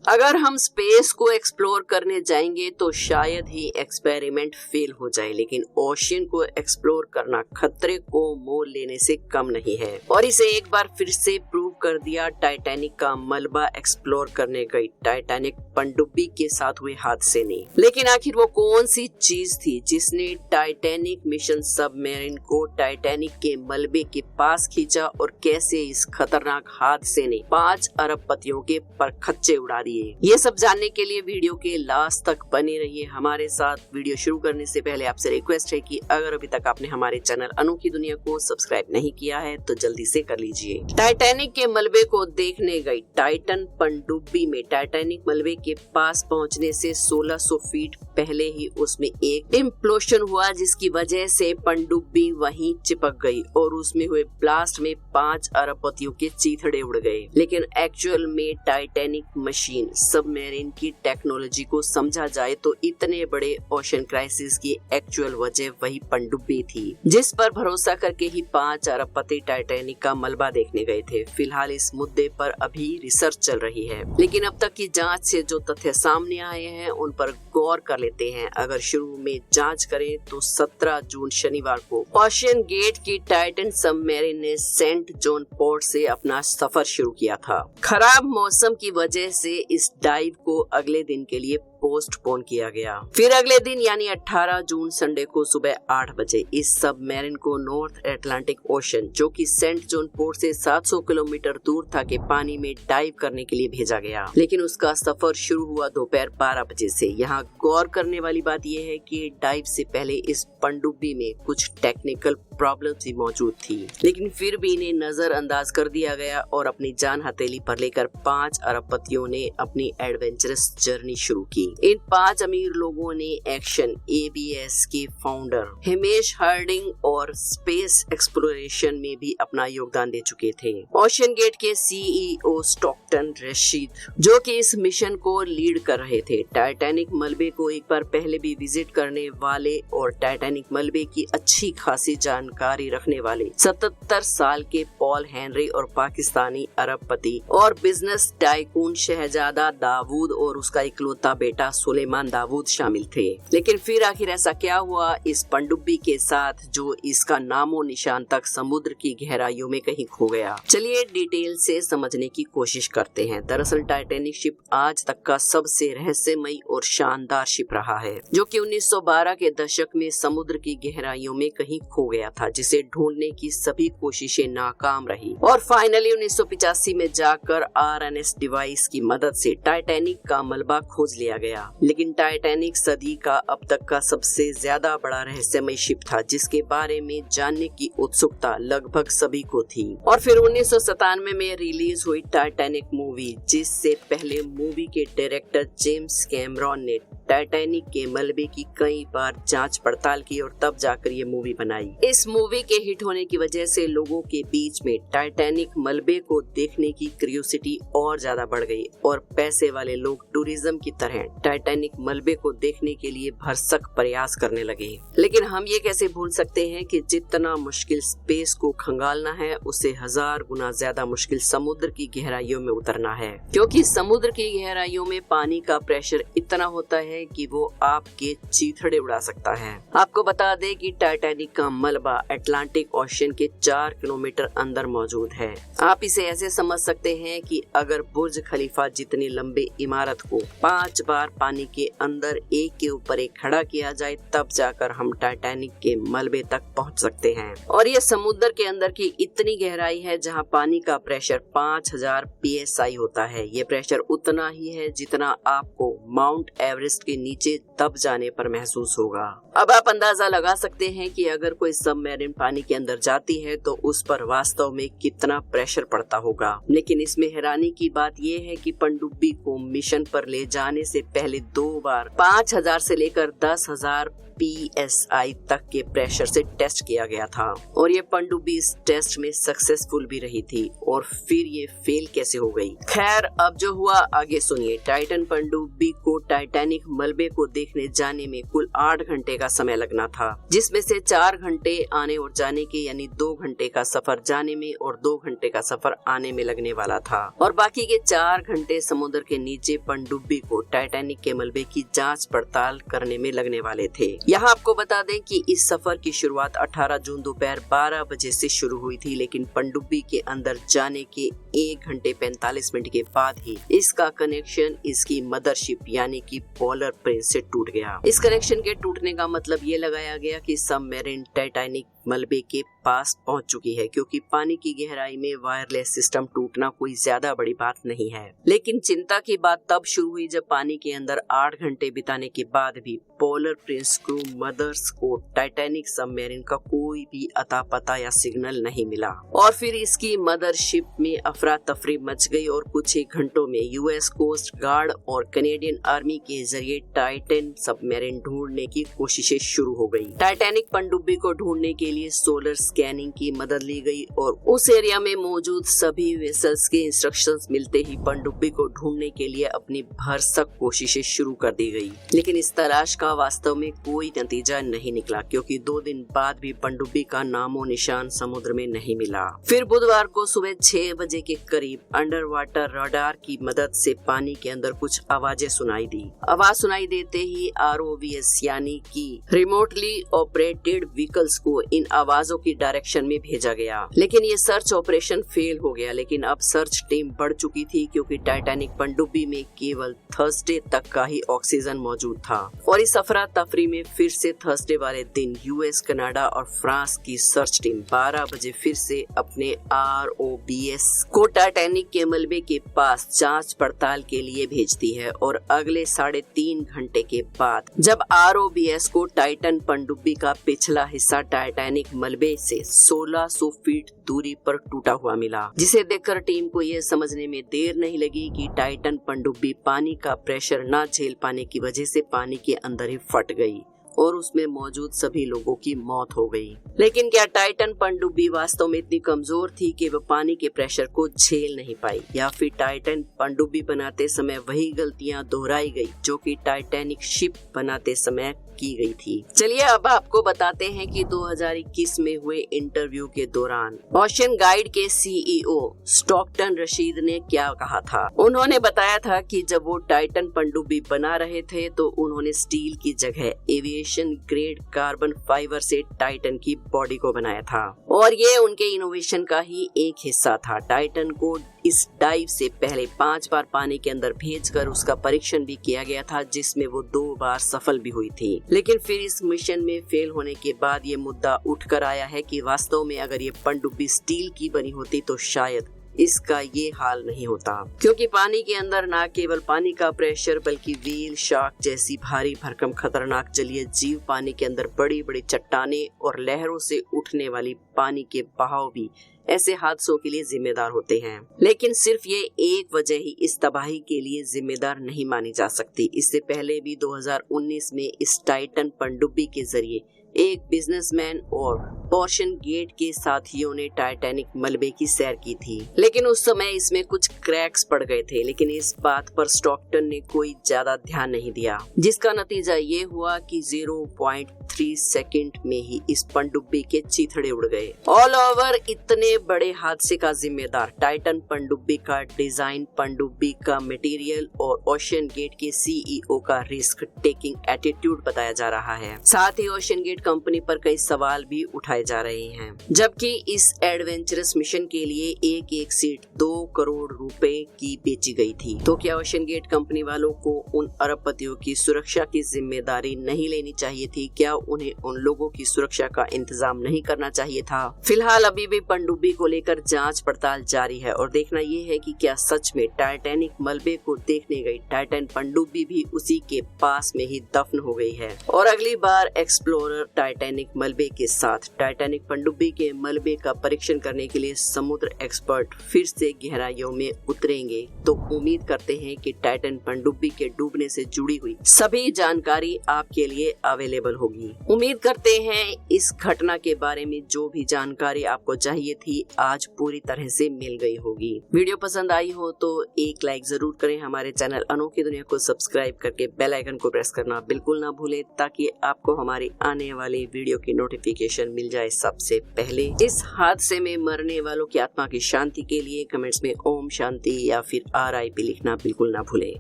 अगर हम स्पेस को एक्सप्लोर करने जाएंगे तो शायद ही एक्सपेरिमेंट फेल हो जाए, लेकिन ओशियन को एक्सप्लोर करना खतरे को मोल लेने से कम नहीं है। और इसे एक बार फिर से प्रूव कर दिया टाइटैनिक का मलबा एक्सप्लोर करने गई टाइटैनिक पनडुब्बी के साथ हुए हादसे ने। लेकिन आखिर वो कौन सी चीज थी जिसने टाइटैनिक मिशन सबमरीन को टाइटैनिक के मलबे के पास खींचा, और कैसे इस खतरनाक हादसे ने 5 अरबपतियों के परखच्चे उड़ा दिए। ये सब जानने के लिए वीडियो के लास्ट तक बने रहिए हमारे साथ। वीडियो शुरू करने से पहले आपसे रिक्वेस्ट है कि अगर अभी तक आपने हमारे चैनल अनोखी दुनिया को सब्सक्राइब नहीं किया है तो जल्दी से कर लीजिए। टाइटैनिक के मलबे को देखने गई टाइटन पनडुब्बी में टाइटैनिक मलबे के पास पहुंचने से 1600 फीट पहले ही उसमें एक इम्प्लोशन हुआ, जिसकी वजह से पनडुब्बी वहीं चिपक गई और उसमें हुए ब्लास्ट में 5 अरबपतियों के चीथड़े उड़ गए। लेकिन एक्चुअल में टाइटैनिक मशीन सबमरीन की टेक्नोलॉजी को समझा जाए तो इतने बड़े ओशन क्राइसिस की एक्चुअल वजह वही पनडुब्बी थी, जिस पर भरोसा करके ही 5 अरबपति टाइटैनिक का मलबा देखने गए थे। फिलहाल इस मुद्दे पर अभी रिसर्च चल रही है, लेकिन अब तक की जांच से जो तथ्य सामने आए हैं उन पर गौर कर लेते हैं। अगर शुरू में जांच करें तो 17 जून शनिवार को ओशियन गेट की टाइटन सबमरीन ने सेंट जॉन पोर्ट से अपना सफर शुरू किया था। खराब मौसम की वजह से इस डाइव को अगले दिन के लिए पोस्टपोन किया गया। फिर अगले दिन यानी 18 जून संडे को सुबह 8 बजे इस सबमरीन को नॉर्थ अटलांटिक ओशन, जो कि सेंट जॉन पोर्ट से 700 किलोमीटर दूर था, के पानी में डाइव करने के लिए भेजा गया। लेकिन उसका सफर शुरू हुआ दोपहर 12 बजे से। यहाँ गौर करने वाली बात यह है कि डाइव से पहले इस पनडुब्बी में कुछ टेक्निकल प्रॉब्लम्स भी मौजूद थी, लेकिन फिर भी इन्हें नजरअंदाज कर दिया गया और अपनी जान हथेली पर लेकर 5 अरबपतियों ने अपनी एडवेंचरस जर्नी शुरू की। इन 5 अमीर लोगों ने एक्शन एबीएस के फाउंडर हिमेश हार्डिंग और स्पेस एक्सप्लोरेशन में भी अपना योगदान दे चुके थे। ओशियन गेट के सीईओ स्टॉकटन रशीद, जो कि इस मिशन को लीड कर रहे थे, टाइटैनिक मलबे को एक बार पहले भी विजिट करने वाले और टाइटैनिक मलबे की अच्छी खासी जानकारी रखने वाले 77 साल के पॉल हेनरी और पाकिस्तानी अरबपति और बिजनेस टाइकून शहजादा दाऊद और उसका इकलौता बेटा सुलेमान दाऊद शामिल थे। लेकिन फिर आखिर ऐसा क्या हुआ इस पनडुब्बी के साथ जो इसका नामो निशान तक समुद्र की गहराइयों में कहीं खो गया? चलिए डिटेल से समझने की कोशिश करते हैं। दरअसल टाइटैनिक शिप आज तक का सबसे रहस्यमयी और शानदार शिप रहा है, जो कि 1912 के दशक में समुद्र की गहराइयों में कहीं खो गया था, जिसे ढूंढने की सभी कोशिशें नाकाम रही और फाइनली 1985 में जाकर आरएनएस डिवाइस की मदद से टाइटैनिक का मलबा खोज लिया गया। लेकिन टाइटैनिक सदी का अब तक का सबसे ज्यादा बड़ा रहस्यमय शिप था, जिसके बारे में जानने की उत्सुकता लगभग सभी को थी। और फिर 1997 में रिलीज हुई टाइटैनिक मूवी, जिससे पहले मूवी के डायरेक्टर जेम्स कैमरॉन ने टाइटैनिक के मलबे की कई बार जांच पड़ताल की और तब जाकर ये मूवी बनाई। इस मूवी के हिट होने की वजह से लोगों के बीच में टाइटैनिक मलबे को देखने की क्यूरियोसिटी और ज्यादा बढ़ गई और पैसे वाले लोग टूरिज्म की तरह टाइटैनिक मलबे को देखने के लिए भरसक प्रयास करने लगे। लेकिन हम ये कैसे भूल सकते हैं कि जितना मुश्किल स्पेस को खंगालना है, उससे 1000 गुना ज्यादा मुश्किल समुद्र की गहराइयों में उतरना है, क्योंकि समुद्र की गहराइयों में पानी का प्रेशर इतना होता है कि वो आपके चीथड़े उड़ा सकता है। आपको बता दें कि टाइटैनिक का मलबा अटलांटिक ओशन के 4 किलोमीटर अंदर मौजूद है। आप इसे ऐसे समझ सकते हैं कि अगर बुर्ज खलीफा जितनी लंबी इमारत को 5 बार पानी के अंदर एक के ऊपर एक खड़ा किया जाए, तब जाकर हम टाइटैनिक के मलबे तक पहुंच सकते हैं। और ये समुद्र के अंदर की इतनी गहराई है जहां पानी का प्रेशर 5000 psi होता है। ये प्रेशर उतना ही है जितना आपको माउंट एवरेस्ट के नीचे दब जाने पर महसूस होगा। अब आप अंदाजा लगा सकते हैं कि अगर कोई सबमरीन पानी के अंदर जाती है तो उस पर वास्तव में कितना प्रेशर पड़ता होगा। लेकिन इसमें हैरानी की बात यह है कि पनडुब्बी को मिशन पर ले जाने से पहले 2 बार 5000 से लेकर 10,000 PSI तक के प्रेशर से टेस्ट किया गया था और ये पनडुब्बी इस टेस्ट में सक्सेसफुल भी रही थी। और फिर ये फेल कैसे हो गई? खैर, अब जो हुआ आगे सुनिए। टाइटन पनडुब्बी को टाइटैनिक मलबे को देखने जाने में कुल 8 घंटे का समय लगना था, जिसमें से 4 घंटे आने और जाने के यानी 2 घंटे का सफर जाने में और 2 घंटे का सफर आने में लगने वाला था और बाकी के 4 घंटे समुद्र के नीचे पनडुब्बी को टाइटैनिक के मलबे की जांच पड़ताल करने में लगने वाले थे। यहाँ आपको बता दें कि इस सफर की शुरुआत 18 जून दोपहर 12 बजे से शुरू हुई थी, लेकिन पनडुब्बी के अंदर जाने के 1 घंटे 45 मिनट के बाद ही इसका कनेक्शन इसकी मदरशिप यानी कि पोलर प्रिंस से टूट गया। इस कनेक्शन के टूटने का मतलब ये लगाया गया कि सबमरीन टाइटैनिक मलबे के पास पहुंच चुकी है, क्योंकि पानी की गहराई में वायरलेस सिस्टम टूटना कोई ज्यादा बड़ी बात नहीं है। लेकिन चिंता की बात तब शुरू हुई जब पानी के अंदर 8 घंटे बिताने के बाद भी पोलर प्रिंस क्रू मदर्स को टाइटैनिक सबमरीन का कोई भी अता पता या सिग्नल नहीं मिला और फिर इसकी मदरशिप में अफरा तफरी मच गई और कुछ ही घंटों में US कोस्ट गार्ड और कनेडियन आर्मी के जरिए टाइटन सबमरीन ढूंढने की कोशिशें शुरू हो गई। टाइटैनिक पनडुब्बी को ढूंढने के लिए सोलर स्कैनिंग की मदद ली गई और उस एरिया में मौजूद सभी वेसल्स के इंस्ट्रक्शंस मिलते ही पनडुब्बी को ढूंढने के लिए अपनी भरसक कोशिशें शुरू कर दी गई। लेकिन इस तलाश का वास्तव में कोई नतीजा नहीं निकला, क्योंकि 2 दिन बाद भी पनडुब्बी का नामो निशान समुद्र में नहीं मिला। फिर बुधवार को सुबह 6 बजे के करीब अंडर वाटर रडार की मदद से पानी के अंदर कुछ आवाजें सुनाई दी। आवाज सुनाई देते ही ROVS यानी कि रिमोटली ऑपरेटेड व्हीकल्स को इन आवाजों की डायरेक्शन में भेजा गया, लेकिन ये सर्च ऑपरेशन फेल हो गया। लेकिन अब सर्च टीम बढ़ चुकी थी, क्योंकि टाइटैनिक पनडुब्बी में केवल थर्सडे तक का ही ऑक्सीजन मौजूद था और इस अफरा तफरी में फिर से थर्सडे वाले दिन US, कनाडा और फ्रांस की सर्च टीम 12 बजे फिर से अपने ROVS को टाइटैनिक के मलबे के पास जांच पड़ताल के लिए भेजती है और अगले 3.5 घंटे के बाद जब ROVS को टाइटन पनडुब्बी का पिछला हिस्सा टाइटैनिक मलबे से 1600 फीट दूरी पर टूटा हुआ मिला, जिसे देखकर टीम को यह समझने में देर नहीं लगी कि टाइटन पनडुब्बी पानी का प्रेशर न झेल पाने की वजह से पानी के अंदर ही फट गई और उसमें मौजूद सभी लोगों की मौत हो गई। लेकिन क्या टाइटन पनडुब्बी वास्तव में इतनी कमजोर थी कि वह पानी के प्रेशर को झेल नहीं पाई, या फिर टाइटन पनडुब्बी बनाते समय वही गलतियां दोहराई गई जो कि टाइटैनिक शिप बनाते समय की गई थी? चलिए अब आपको बताते हैं कि 2021 में हुए इंटरव्यू के दौरान ओशियन गाइड के CEO स्टॉकटन रशीद ने क्या कहा था। उन्होंने बताया था कि जब वो टाइटन पनडुब्बी बना रहे थे तो उन्होंने स्टील की जगह एविएशन ग्रेड कार्बन फाइबर से टाइटन की बॉडी को बनाया था और ये उनके इनोवेशन का ही एक हिस्सा था। टाइटन को इस डाइव से पहले 5 बार पानी के अंदर भेजकर उसका परीक्षण भी किया गया था, जिसमें वो 2 बार सफल भी हुई थी। लेकिन फिर इस मिशन में फेल होने के बाद ये मुद्दा उठकर आया है कि वास्तव में अगर ये पनडुब्बी स्टील की बनी होती तो शायद इसका ये हाल नहीं होता, क्योंकि पानी के अंदर न केवल पानी का प्रेशर बल्कि व्हेल, शार्क जैसी भारी भरकम खतरनाक जलीय जीव, पानी के अंदर बड़ी बड़ी चट्टानें और लहरों से उठने वाली पानी के बहाव भी ऐसे हादसों के लिए जिम्मेदार होते हैं। लेकिन सिर्फ ये एक वजह ही इस तबाही के लिए जिम्मेदार नहीं मानी जा सकती। इससे पहले भी 2019 में इस टाइटन पनडुब्बी के जरिए एक बिजनेसमैन और पोर्शन गेट के साथियों ने टाइटैनिक मलबे की सैर की थी, लेकिन उस समय इसमें कुछ क्रैक्स पड़ गए थे। लेकिन इस बात पर स्टॉकटन ने कोई ज्यादा ध्यान नहीं दिया, जिसका नतीजा ये हुआ कि 0.3 सेकंड में ही इस पनडुब्बी के चीथड़े उड़ गए। ऑल ओवर इतने बड़े हादसे का जिम्मेदार टाइटन पनडुब्बी का डिजाइन, पनडुब्बी का मटेरियल और ओशियन गेट के CEO का रिस्क टेकिंग एटीट्यूड बताया जा रहा है। साथ ही ओशियन गेट कंपनी पर कई सवाल भी उठाए जा रहे हैं, जबकि इस एडवेंचरस मिशन के लिए एक सीट 2 करोड़ रुपए की बेची गई थी। तो क्या ओशियन गेट कंपनी वालों को उन अरबपतियों की सुरक्षा की जिम्मेदारी नहीं लेनी चाहिए थी? क्या उन्हें उन लोगों की सुरक्षा का इंतजाम नहीं करना चाहिए था। फिलहाल अभी भी पनडुब्बी को लेकर जांच पड़ताल जारी है और देखना ये है कि क्या सच में टाइटैनिक मलबे को देखने गई टाइटैन पनडुब्बी भी उसी के पास में ही दफन हो गई है। और अगली बार एक्सप्लोरर टाइटैनिक मलबे के साथ टाइटैनिक पनडुब्बी के मलबे का परीक्षण करने के लिए समुद्र एक्सपर्ट फिर से गहराइयों में उतरेंगे, तो उम्मीद करते हैं कि टाइटैन पनडुब्बी के डूबने से जुड़ी हुई सभी जानकारी आपके लिए अवेलेबल होगी। उम्मीद करते हैं इस घटना के बारे में जो भी जानकारी आपको चाहिए थी आज पूरी तरह से मिल गई होगी। वीडियो पसंद आई हो तो एक लाइक जरूर करें। हमारे चैनल अनोखी दुनिया को सब्सक्राइब करके बेल आइकन को प्रेस करना बिल्कुल ना भूलें, ताकि आपको हमारी आने वाली वीडियो की नोटिफिकेशन मिल जाए सबसे पहले। इस हादसे में मरने वालों की आत्मा की शांति के लिए कमेंट्स में ओम शांति या फिर RIP लिखना बिल्कुल ना भूलें।